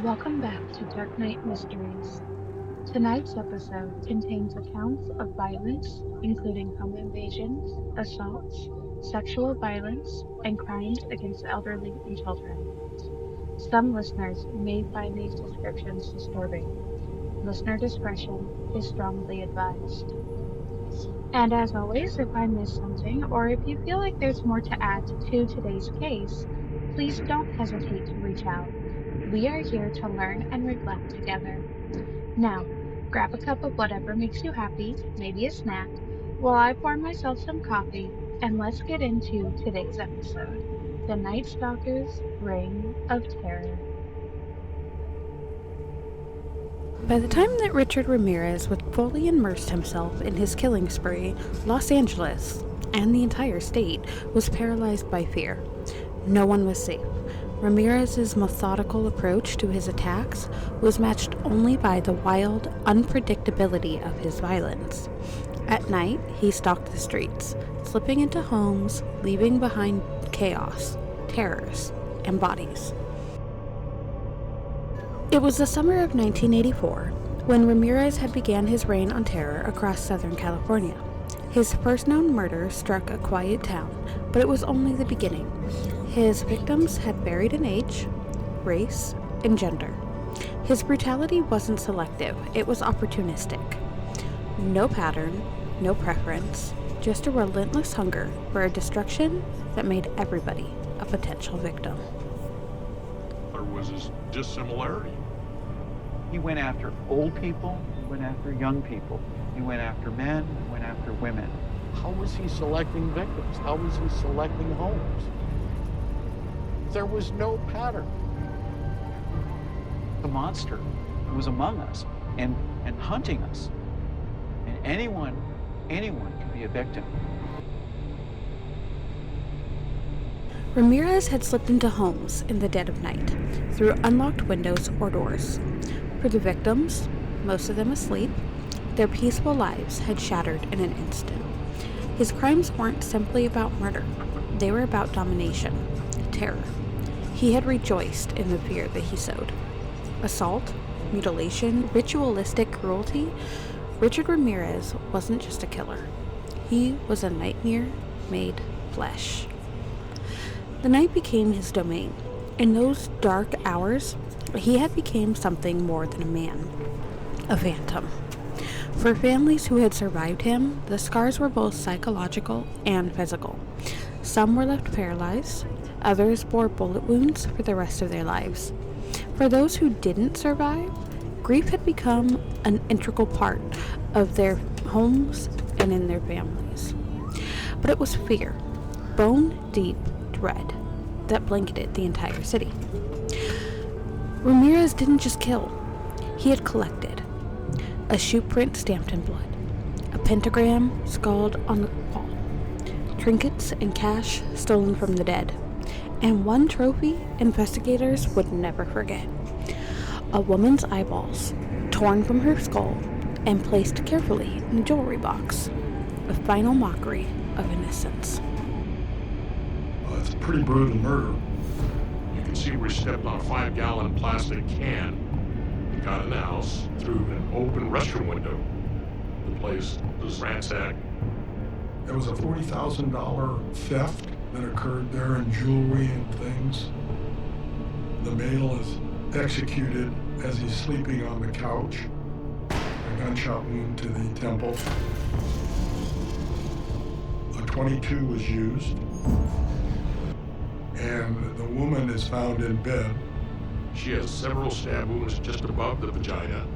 Welcome back to Dark Knight Mysteries. Tonight's episode contains accounts of violence, including home invasions, assaults, sexual violence, and crimes against the elderly and children. Some listeners may find these descriptions disturbing. Listener discretion is strongly advised. And as always, if I missed something, or if you feel like there's more to add to today's case, please don't hesitate to reach out. We are here to learn and reflect together. Now, grab a cup of whatever makes you happy, maybe a snack, while I pour myself some coffee, and let's get into today's episode, The Night Stalker's Reign of Terror. By the time that Richard Ramirez had fully immersed himself in his killing spree, Los Angeles, and the entire state, was paralyzed by fear. No one was safe. Ramirez's methodical approach to his attacks was matched only by the wild unpredictability of his violence. At night, he stalked the streets, slipping into homes, leaving behind chaos, terrors, and bodies. It was the summer of 1984 when Ramirez had began his reign on terror across Southern California. His first known murder struck a quiet town, but it was only the beginning. His victims had varied in age, race, and gender. His brutality wasn't selective, it was opportunistic. No pattern, no preference, just a relentless hunger for a destruction that made everybody a potential victim. There was this dissimilarity. He went after old people, he went after young people, he went after men, he went after women. How was he selecting victims? How was he selecting homes? There was no pattern. The monster was among us and hunting us. And anyone could be a victim. Ramirez had slipped into homes in the dead of night, through unlocked windows or doors. For the victims, most of them asleep, their peaceful lives had shattered in an instant. His crimes weren't simply about murder. They were about domination, terror. He had rejoiced in the fear that he sowed. Assault, mutilation, ritualistic cruelty. Richard Ramirez wasn't just a killer. He was a nightmare made flesh. The night became his domain. In those dark hours, he had become something more than a man, a phantom. For families who had survived him, the scars were both psychological and physical. Some were left paralyzed, others bore bullet wounds for the rest of their lives. For those who didn't survive, grief had become an integral part of their homes and in their families. But it was fear, bone-deep dread, that blanketed the entire city. Ramirez didn't just kill, he had collected. A shoe print stamped in blood, a pentagram scrawled on the wall, trinkets and cash stolen from the dead, and one trophy investigators would never forget. A woman's eyeballs, torn from her skull and placed carefully in a jewelry box, a final mockery of innocence. It's a pretty brutal murder. You can see where he stepped on a 5-gallon plastic can. He got in the house through an open restroom window. The place was ransacked. There was a $40,000 theft that occurred there in jewelry and things. The male is executed as he's sleeping on the couch. A gunshot wound to the temple. A .22 was used. And the woman is found in bed. She has several stab wounds just above the vagina.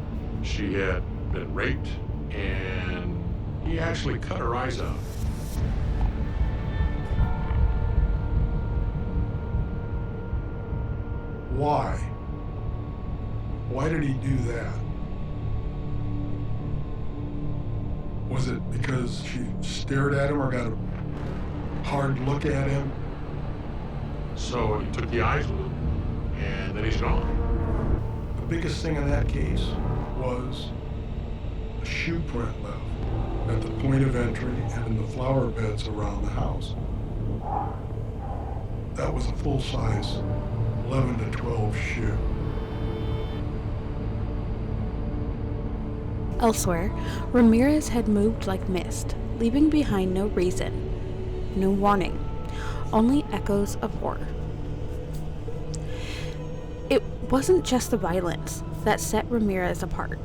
She had been raped, and he actually cut her eyes out. Why? Why did he do that? Was it because she stared at him or got a hard look at him? So he took the eyes with him, and then he's gone. The biggest thing in that case was a shoe print left at the point of entry and in the flower beds around the house. That was a full-size 11 to 12 shoe. Elsewhere, Ramirez had moved like mist, leaving behind no reason, no warning, only echoes of horror. It wasn't just the violence that set Ramirez apart.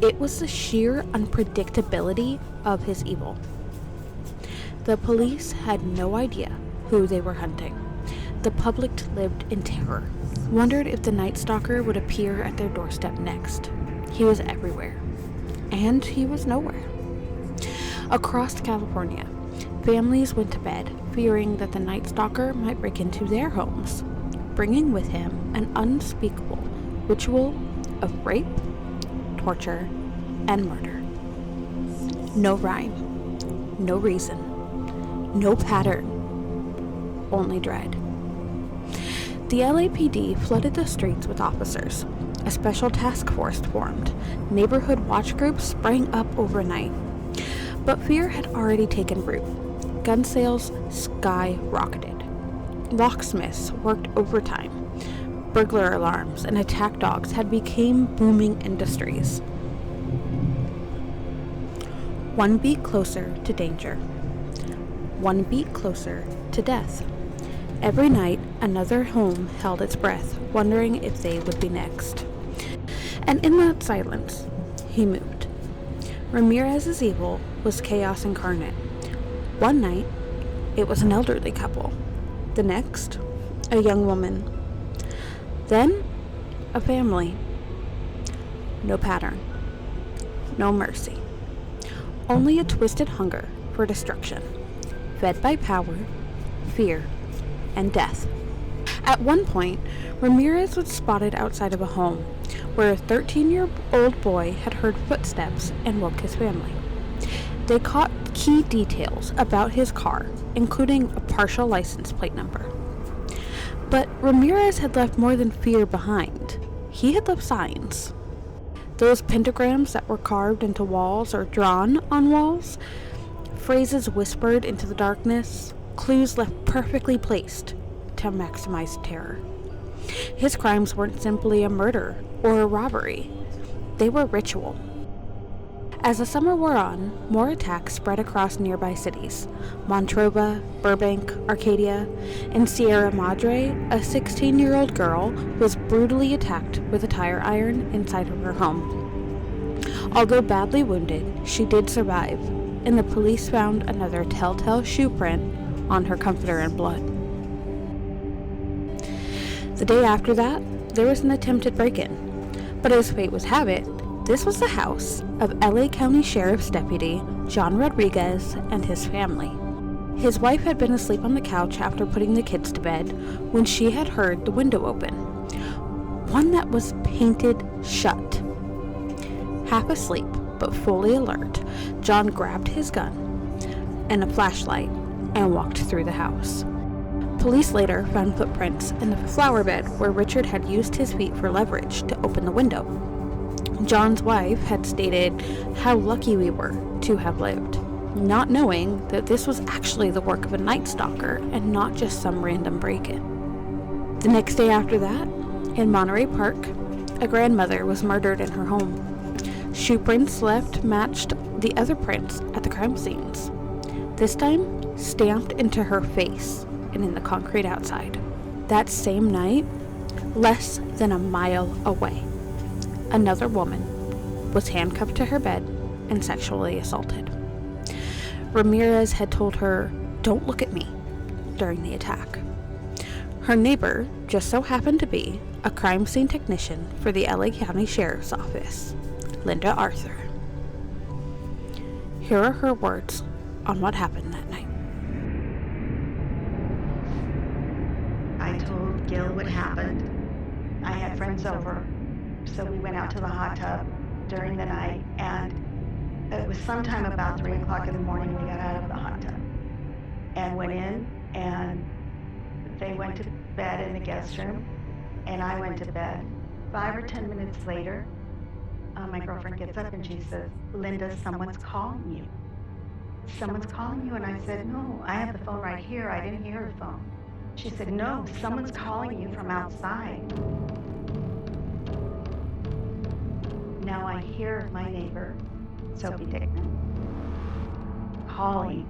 It was the sheer unpredictability of his evil. The police had no idea who they were hunting. The public lived in terror, wondered if the Night Stalker would appear at their doorstep next. He was everywhere, and he was nowhere. Across California, families went to bed fearing that the Night Stalker might break into their homes, bringing with him an unspeakable ritual of rape, torture, and murder. No rhyme, no reason, no pattern, only dread. The LAPD flooded the streets with officers. A special task force formed. Neighborhood watch groups sprang up overnight. But fear had already taken root. Gun sales skyrocketed. Locksmiths worked overtime. Burglar alarms and attack dogs had become booming industries. One beat closer to danger. One beat closer to death. Every night, another home held its breath, wondering if they would be next. And in that silence, he moved. Ramirez's evil was chaos incarnate. One night, it was an elderly couple. The next, a young woman. Then, a family. No pattern. No mercy. Only a twisted hunger for destruction, fed by power, fear, and death. At one point, Ramirez was spotted outside of a home where a 13-year-old boy had heard footsteps and woke his family. They caught key details about his car, including a partial license plate number. But Ramirez had left more than fear behind. He had left signs. Those pentagrams that were carved into walls or drawn on walls, phrases whispered into the darkness, clues left perfectly placed to maximize terror. His crimes weren't simply a murder or a robbery. They were ritual. As the summer wore on, more attacks spread across nearby cities. Montrova, Burbank, Arcadia. In Sierra Madre, a 16-year-old girl was brutally attacked with a tire iron inside of her home. Although badly wounded, she did survive, and the police found another telltale shoe print on her comforter and blood. The day after that, there was an attempted break-in. But as fate would have it, this was the house of LA County Sheriff's Deputy John Rodriguez and his family. His wife had been asleep on the couch after putting the kids to bed when she had heard the window open, one that was painted shut. Half asleep, but fully alert, John grabbed his gun and a flashlight and walked through the house. Police later found footprints in the flower bed where Richard had used his feet for leverage to open the window. John's wife had stated how lucky we were to have lived, not knowing that this was actually the work of a Night Stalker and not just some random break-in. The next day after that, in Monterey Park, a grandmother was murdered in her home. Shoe prints left matched the other prints at the crime scenes, this time stamped into her face and in the concrete outside. That same night, less than a mile away, another woman was handcuffed to her bed and sexually assaulted. Ramirez had told her, "Don't look at me," during the attack. Her neighbor just so happened to be a crime scene technician for the LA County Sheriff's Office, Linda Arthur. Here are her words on what happened that night. I told Gil what happened. I had friends over, so we went out to the hot tub during the night, and it was sometime about 3 o'clock in the morning we got out of the hot tub and went in, and they went to bed in the guest room, and I went to bed. 5 or 10 minutes later, my girlfriend gets up and she says, "Linda, someone's calling you. Someone's calling you." And I said, "No, I have the phone right here. I didn't hear the phone." She said, "No, someone's calling you from outside." Now I hear my neighbor, Sophie Dickman, calling,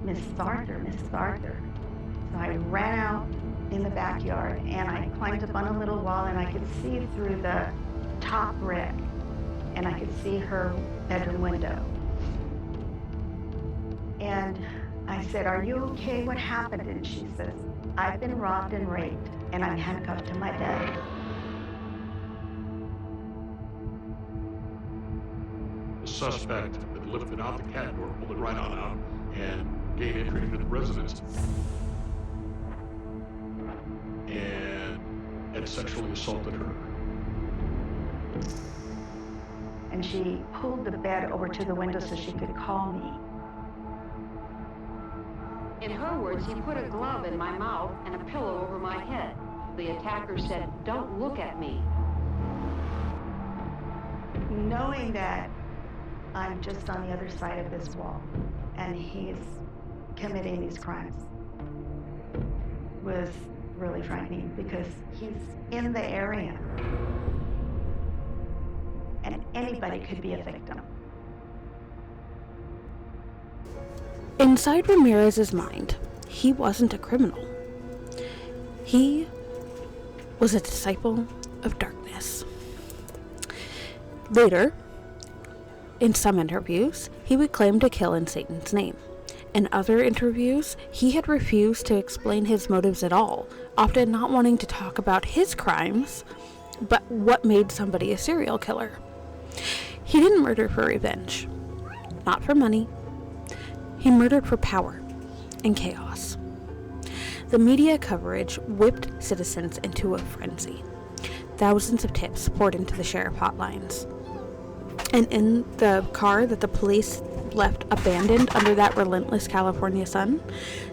Miss Arthur, Miss Arthur. So I ran out in the backyard and I climbed up on a little wall and I could see through the top brick and I could see her bedroom window. And I said, "Are you okay? What happened?" And she says, "I've been robbed and raped and I'm handcuffed to my bed." The suspect had lifted out the cat door, pulled it right on out, and gained entry into the residence. And had sexually assaulted her. And she pulled the bed over to the window so she could call me. In her words, he put a glove in my mouth and a pillow over my head. The attacker said, "Don't look at me." Knowing that I'm just on the other side of this wall and he's committing these crimes was really frightening because he's in the area and anybody could be a victim. Inside Ramirez's mind, he wasn't a criminal. He was a disciple of darkness. Later, in some interviews, he would claim to kill in Satan's name. In other interviews, he had refused to explain his motives at all, often not wanting to talk about his crimes, but what made somebody a serial killer. He didn't murder for revenge, not for money. He murdered for power and chaos. The media coverage whipped citizens into a frenzy. Thousands of tips poured into the sheriff hotlines. And in the car that the police left abandoned under that relentless California sun,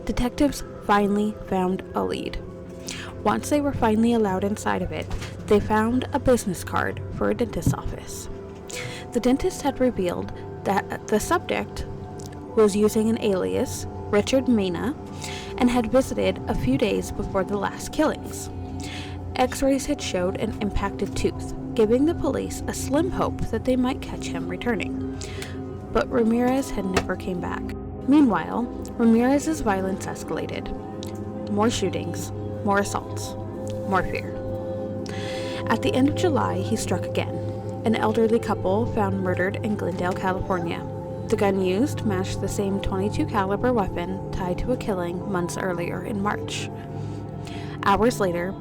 detectives finally found a lead. Once they were finally allowed inside of it, they found a business card for a dentist's office. The dentist had revealed that the subject was using an alias, Richard Ramirez, and had visited a few days before the last killings. X-rays had showed an impacted tooth, giving the police a slim hope that they might catch him returning. But Ramirez had never came back. Meanwhile, Ramirez's violence escalated. More shootings, more assaults, more fear. At the end of July, he struck again. An elderly couple found murdered in Glendale, California. The gun used matched the same .22 caliber weapon tied to a killing months earlier in March. Hours later,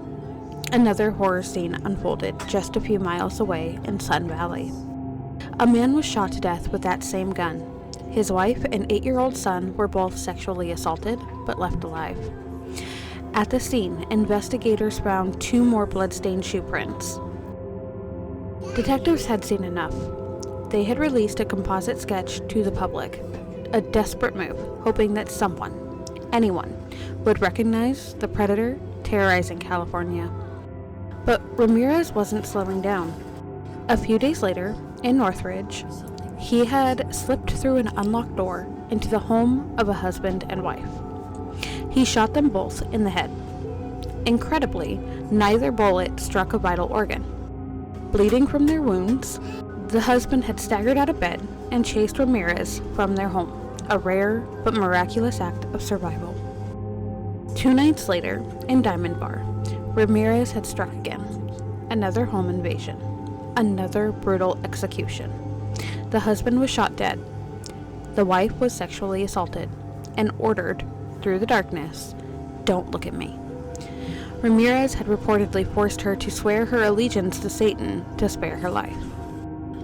another horror scene unfolded just a few miles away in Sun Valley. A man was shot to death with that same gun. His wife and 8-year-old son were both sexually assaulted, but left alive. At the scene, investigators found 2 more blood-stained shoe prints. Detectives had seen enough. They had released a composite sketch to the public, a desperate move, hoping that someone, anyone, would recognize the predator terrorizing California. But Ramirez wasn't slowing down. A few days later, in Northridge, he had slipped through an unlocked door into the home of a husband and wife. He shot them both in the head. Incredibly, neither bullet struck a vital organ. Bleeding from their wounds, the husband had staggered out of bed and chased Ramirez from their home, a rare but miraculous act of survival. 2 nights later, in Diamond Bar, Ramirez had struck again. Another home invasion. Another brutal execution. The husband was shot dead. The wife was sexually assaulted and ordered, through the darkness, "Don't look at me." Ramirez had reportedly forced her to swear her allegiance to Satan to spare her life.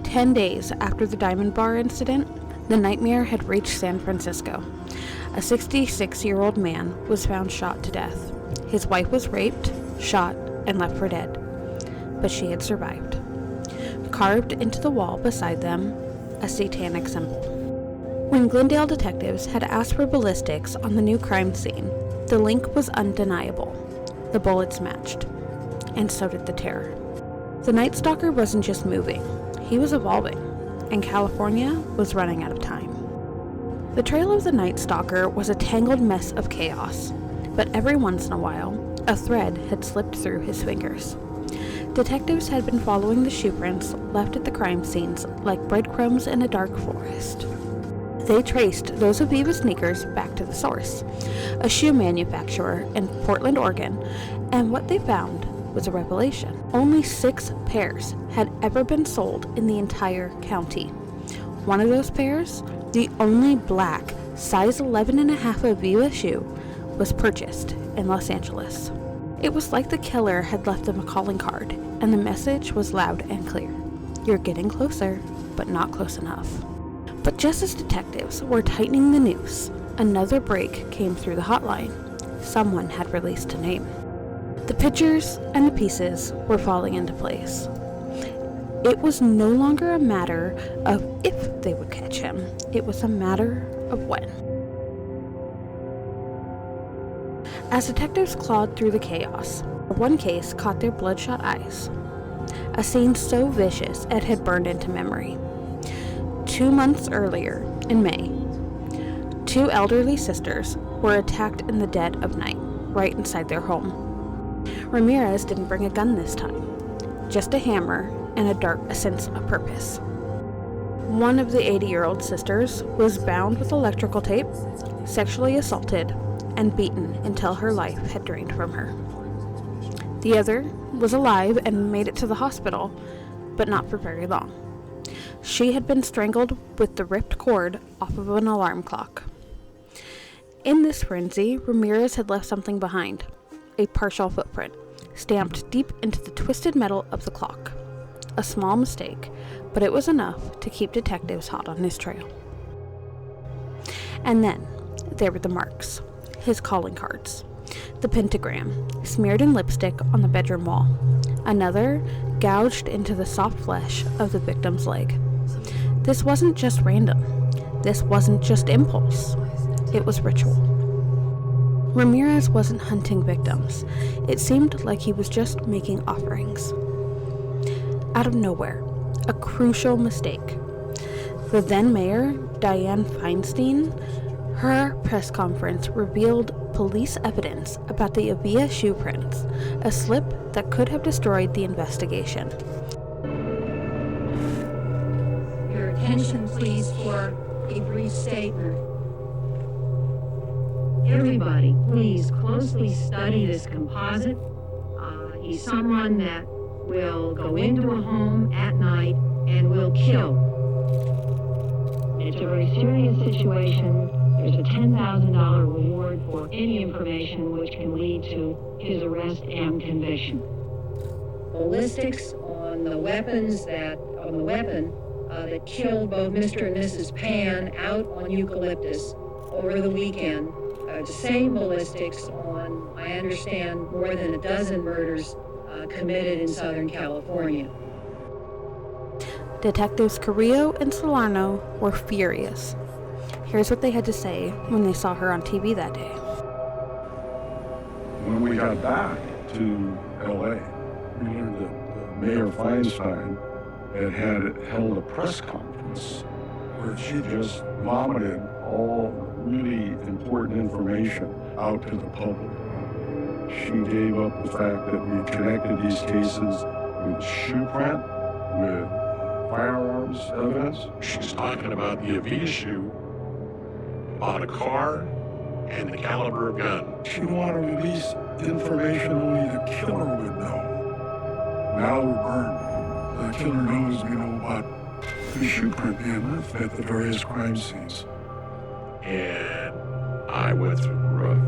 10 days after the Diamond Bar incident, the nightmare had reached San Francisco. A 66-year-old man was found shot to death. His wife was raped, shot, and left for dead. But she had survived. Carved into the wall beside them, a satanic symbol. When Glendale detectives had asked for ballistics on the new crime scene, the link was undeniable. The bullets matched. And so did the terror. The Night Stalker wasn't just moving. He was evolving, and California was running out of time. The trail of the Night Stalker was a tangled mess of chaos, but every once in a while, a thread had slipped through his fingers. Detectives had been following the shoe prints left at the crime scenes like breadcrumbs in a dark forest. They traced those Aviva sneakers back to the source, a shoe manufacturer in Portland, Oregon, and what they found was a revelation. Only 6 pairs had ever been sold in the entire county. One of those pairs, the only black, size 11.5 Aviva shoe, was purchased in Los Angeles. It was like the killer had left them a calling card, and the message was loud and clear. You're getting closer, but not close enough. But just as detectives were tightening the noose, another break came through the hotline. Someone had released a name. The pictures and the pieces were falling into place. It was no longer a matter of if they would catch him. It was a matter of when. As detectives clawed through the chaos, one case caught their bloodshot eyes. A scene so vicious it had burned into memory. 2 months earlier, in May, 2 elderly sisters were attacked in the dead of night, right inside their home. Ramirez didn't bring a gun this time, just a hammer and a sense of purpose. One of the 80-year-old sisters was bound with electrical tape, sexually assaulted, and beaten until her life had drained from her. The other was alive and made it to the hospital, but not for very long. She had been strangled with the ripped cord off of an alarm clock. In this frenzy, Ramirez had left something behind, a partial footprint, stamped deep into the twisted metal of the clock. A small mistake, but it was enough to keep detectives hot on his trail. And then, there were the marks, his calling cards. The pentagram, smeared in lipstick on the bedroom wall. Another, gouged into the soft flesh of the victim's leg. This wasn't just random. This wasn't just impulse. It was ritual. Ramirez wasn't hunting victims. It seemed like he was just making offerings. Out of nowhere, a crucial mistake. The then mayor, Dianne Feinstein, her press conference revealed police evidence about the Avia shoe prints, a slip that could have destroyed the investigation. Your attention, please, for a brief statement. Everybody, please closely study this composite. He's someone that will go into a home at night and will kill. It's a very serious situation. There's a $10,000 reward for any information which can lead to his arrest and conviction. Ballistics on the weapon that killed both Mr. and Mrs. Pan out on Eucalyptus over the weekend. The same ballistics on, I understand, more than a dozen murders committed in Southern California. Detectives Carrillo and Solano were furious. Here's what they had to say when they saw her on TV that day. When we got back to L.A., we learned that Mayor Feinstein had held a press conference where she just vomited all really important information out to the public. She gave up the fact that we connected these cases with shoe print, with firearms evidence. She's talking about the Avia shoe, about a car, and the caliber of gun. She didn't want to release information only the killer would know. Now we're burned. The killer knows we know about the shoe print being left at the various crime scenes. And I went through the roof.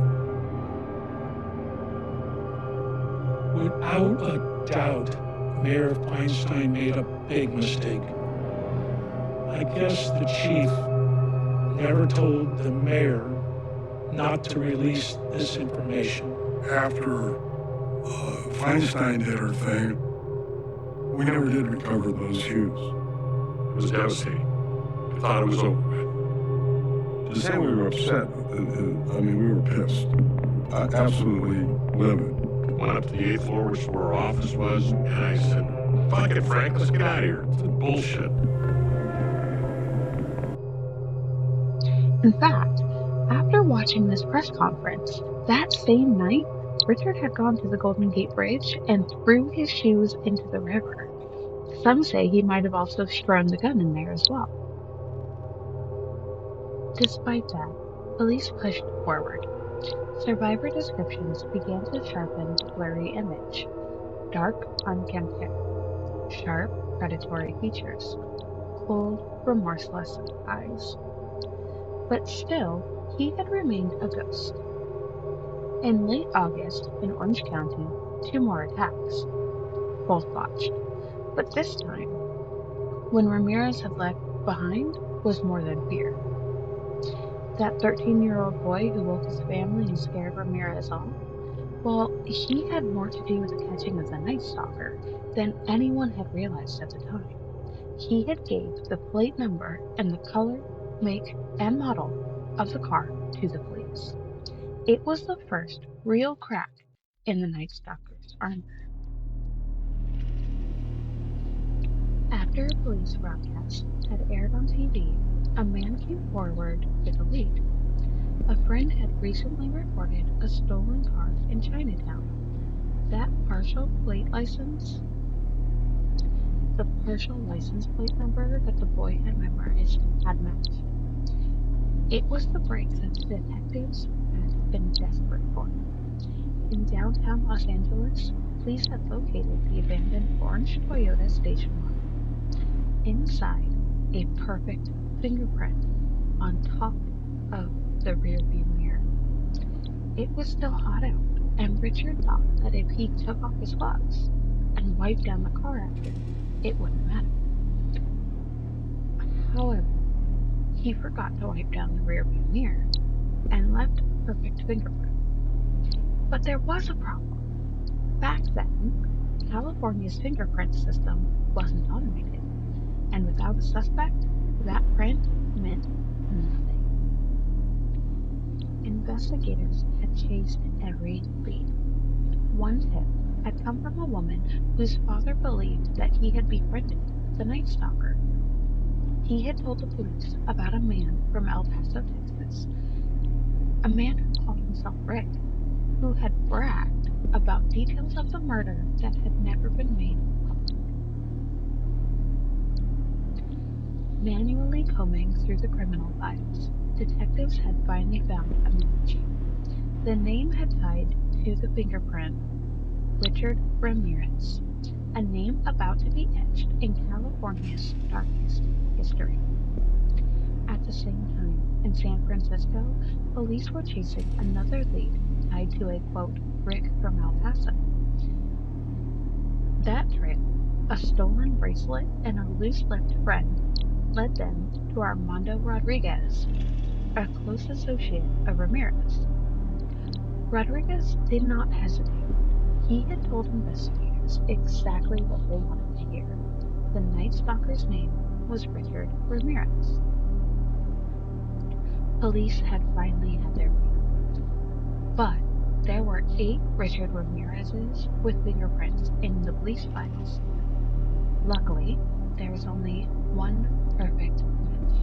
Without a doubt, Mayor Feinstein made a big mistake. I guess the chief never told the mayor not to release this information. After Feinstein did her thing, we never did recover those shoes. It was devastating. I thought it was over with. To say we were upset, we were pissed. Absolutely livid. Went up to the 8th floor, which is where our office was, and I said, "Fuck it, Frank, let's get out of here. It's bullshit." In fact, after watching this press conference, that same night, Richard had gone to the Golden Gate Bridge and threw his shoes into the river. Some say he might have also thrown the gun in there as well. Despite that, police pushed forward. Survivor descriptions began to sharpen the blurry image. Dark, unkempt hair, sharp, predatory features, cold, remorseless eyes. But still, he had remained a ghost. In late August, in Orange County, 2 more attacks, both botched. But this time, when Ramirez had left behind was more than fear. That 13-year-old boy who woke his family and scared Ramirez off, well, he had more to do with the catching of the Night Stalker than anyone had realized at the time. He had gave the plate number and the color, make, and model of the car to the police. It was the first real crack in the Night Stalker's armor. After a police broadcast had aired on TV, a man came forward with a lead. A friend had recently reported a stolen car in Chinatown. That partial license plate number that the boy had memorized had matched. It was the break that the detectives had been desperate for. In downtown Los Angeles, police had located the abandoned orange Toyota station wagon. Inside, a perfect fingerprint on top of the rearview mirror. It was still hot out, and Richard thought that if he took off his gloves and wiped down the car after, it wouldn't matter. However, he forgot to wipe down the rearview mirror and left a perfect fingerprint. But there was a problem. Back then, California's fingerprint system wasn't automated, and without a suspect, that print meant nothing. Investigators had chased every lead. One tip had come from a woman whose father believed that he had befriended the Night Stalker. He had told the police about a man from El Paso, Texas, a man who called himself Rick, who had bragged about details of the murder that had never been made public. Manually combing through the criminal files, detectives had finally found a match. The name had tied to the fingerprint Richard Ramirez, a name about to be etched in California's darkest history. At the same time, in San Francisco, police were chasing another lead tied to a, quote, Rick from El Paso. That trail, a stolen bracelet, and a loose-lipped friend led them to Armando Rodriguez, a close associate of Ramirez. Rodriguez did not hesitate. He had told investigators exactly what they wanted to hear. The Night Stalker's name was Richard Ramirez. Police had finally had their man. But there were 8 Richard Ramirez's with fingerprints in the police files. Luckily, there was only one perfect match.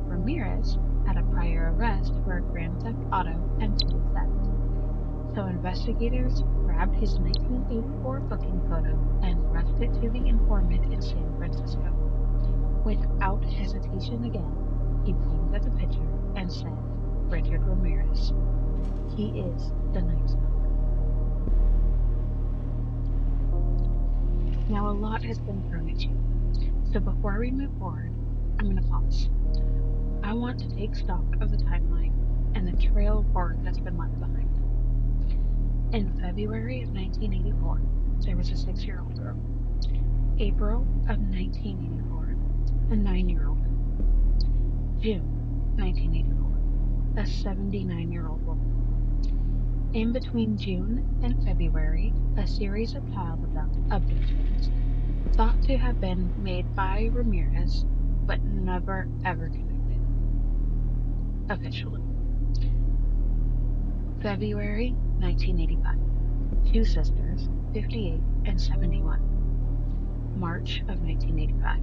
Ramirez had a prior arrest for a grand theft auto and petty theft. So investigators grabbed his 1984 booking photo and rushed it to the informant in San Francisco. Without hesitation again, he pointed at the picture and said, Richard Ramirez. He is the Night Stalker. Now a lot has been thrown at you, so before we move forward, I'm going to pause. I want to take stock of the timeline and the trail of horror that's been left behind. In February of 1984, there was a 6-year-old girl. April of 1984, a 9-year-old girl. June 1984, a 79-year-old woman. In between June and February, a series of child abductions thought to have been made by Ramirez, but never ever connected. Officially. February 1985. 2 sisters, 58 and 71. March of 1985.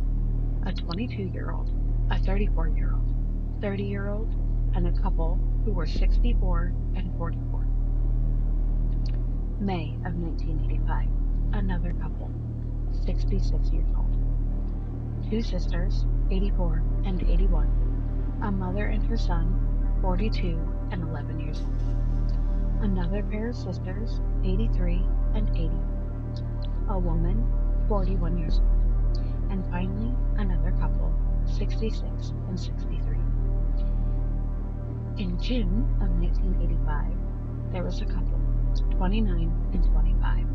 A 22-year-old, a 34-year-old, 30-year-old, and a couple who were 64 and 44. May of 1985. Another couple, 66 years old. Two sisters, 84 and 81. A mother and her son, 42 and 11 years old. Another pair of sisters, 83 and 80. A woman, 41 years old. And finally, another couple, 66 and 63. In June of 1985, there was a couple, 29 and 25.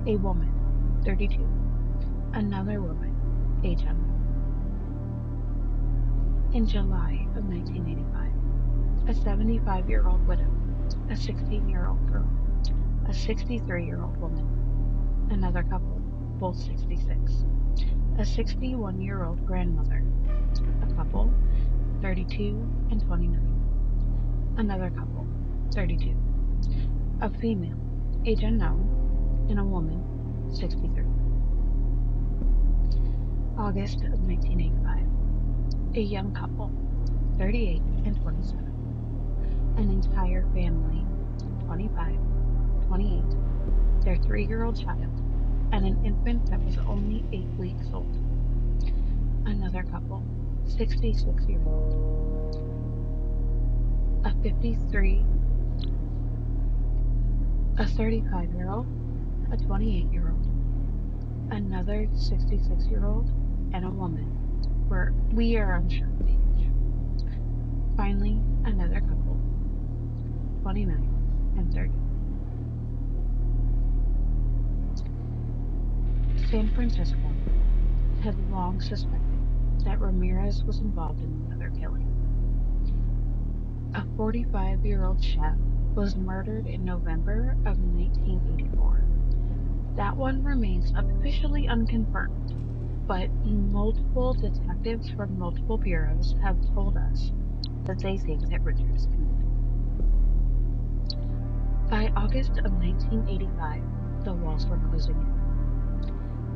A woman, 32. Another woman, age unknown. In July of 1985, a 75-year-old widow, a 16-year-old girl, a 63-year-old woman, another couple, both 66, a 61-year-old grandmother, a couple, 32 and 29, another couple, 32, a female, age unknown, and a woman, 63. August of 1985, a young couple, 38 and 27, an entire family, 25, 28, their 3-year-old child, and an infant that was only 8 weeks old. Another couple, 66-year-old, a 53, a 35-year-old, a 28-year-old, another 66-year-old, and a woman. We are unsure of the age. Finally, another couple, 29 and 30. San Francisco had long suspected that Ramirez was involved in another killing. A 45-year-old chef was murdered in November of 1984. That one remains officially unconfirmed, but multiple detectives from multiple bureaus have told us that they think that Richard is connected. By August of 1985, the walls were closing in.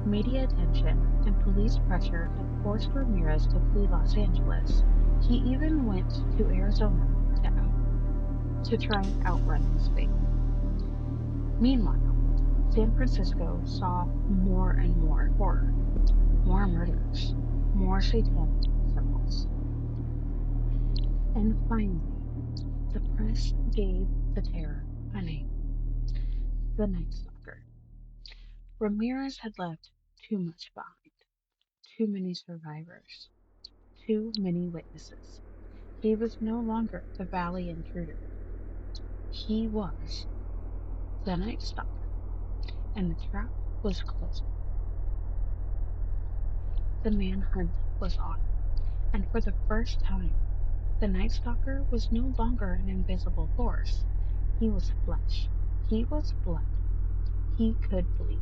Media attention and police pressure had forced Ramirez to flee Los Angeles. He even went to Arizona to try and outrun his fate. Meanwhile, San Francisco saw more and more horror, more murders, more satanic symbols. And finally, the press gave the terror a name: the Night Stalker. Ramirez had left too much behind, too many survivors, too many witnesses. He was no longer the Valley intruder. He was the Night Stalker, and the trap was closing. The manhunt was on, and for the first time, the Night Stalker was no longer an invisible force. He was flesh. He was blood. He could bleed,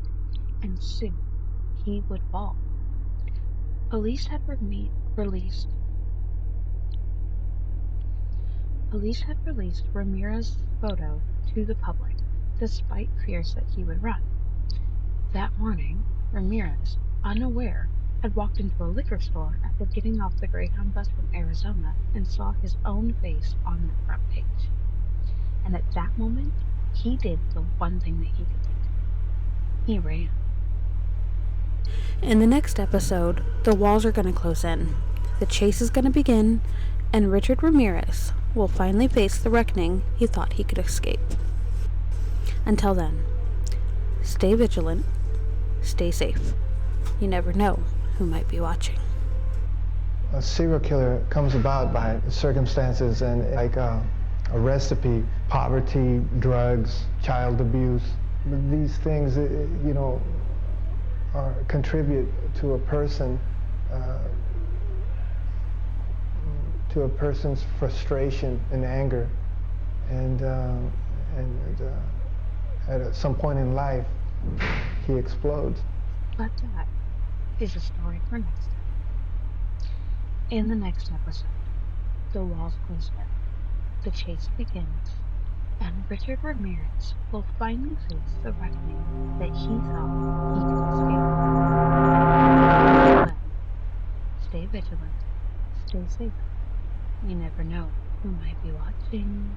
and soon he would fall. Police had released Police had released Ramirez's photo to the public, despite fears that he would run. That morning, Ramirez, unaware, had walked into a liquor store after getting off the Greyhound bus from Arizona and saw his own face on that front page. And at that moment, he did the one thing that he could do. He ran. In the next episode, the walls are going to close in, the chase is going to begin, and Richard Ramirez will finally face the reckoning he thought he could escape. Until then, stay vigilant, stay safe. You never know who might be watching. A serial killer comes about by circumstances and like a recipe: poverty, drugs, child abuse. These things, contribute to a person, to a person's frustration and anger, and at some point in life, he explodes. But that is a story for next time. In the next episode, the walls close in, the chase begins, and Richard Ramirez will finally face the reckoning that he thought he could escape. But stay vigilant, stay safe. You never know who might be watching.